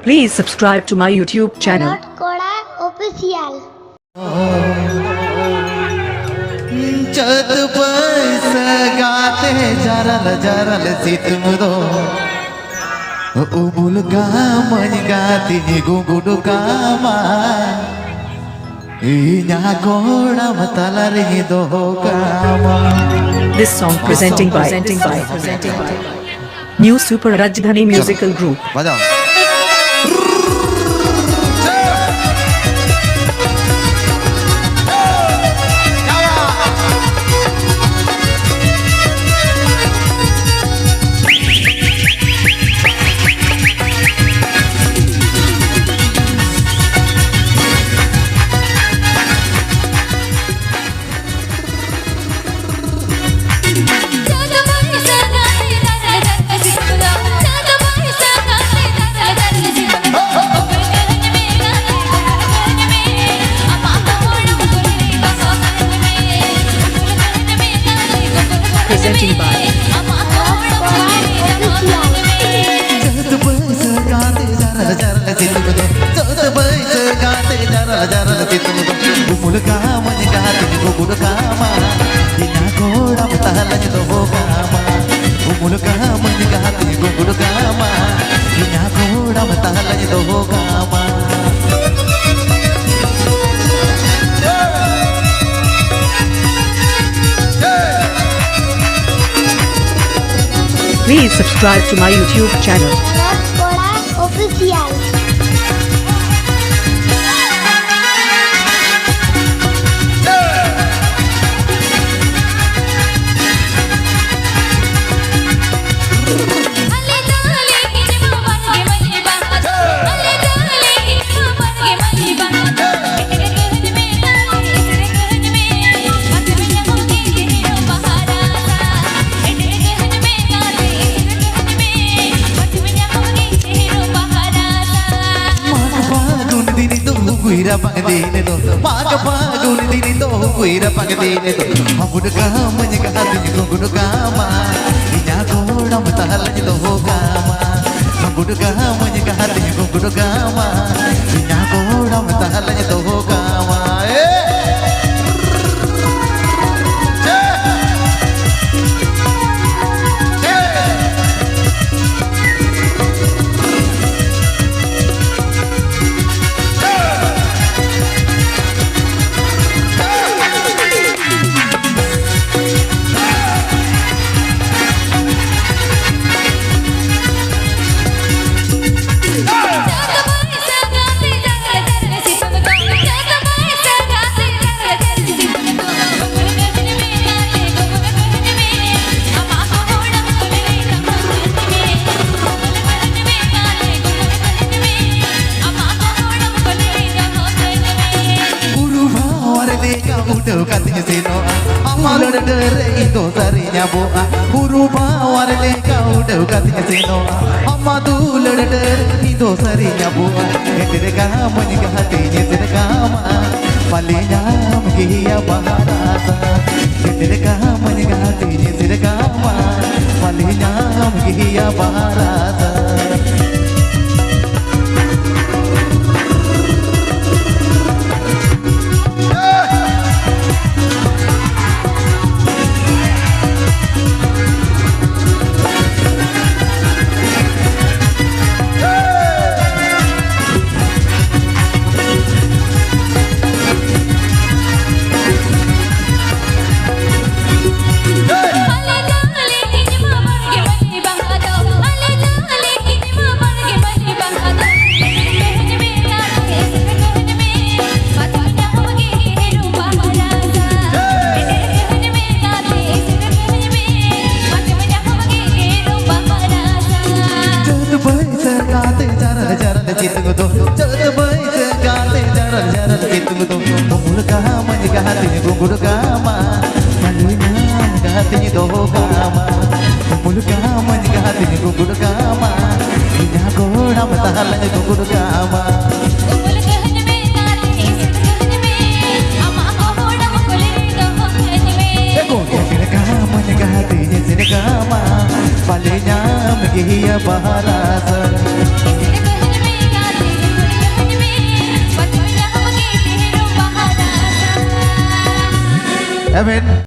Please subscribe to my YouTube channel. Koda Official. चत बस गाते जरल जरल सितमदो उबुल गामन गाती गुगुडु गामा इन्या कोड़ा मतलरी दो gamma. This song presenting by New Super Rajdhani Musical Group. बजाओ. Presenting by Please subscribe to my YouTube channel. Koda Official. Kuira pangdine to paga pagun dini to kuira pangdine to hamud kama nya hati gungud kama inya koda matalanya to kama hamud kama nya hati gungud kama inya koda matalanya to kama katanya seno amal dere itu sarinya boa buru bawar le kau de katanya seno amadu dere itu sarinya boa kedere kamu ni hatinya sere kama palenya mgiya baharasa kedere kamu ni hatinya sere kama palenya mgiya baharasa. Palenya mgiya baharasa Amin.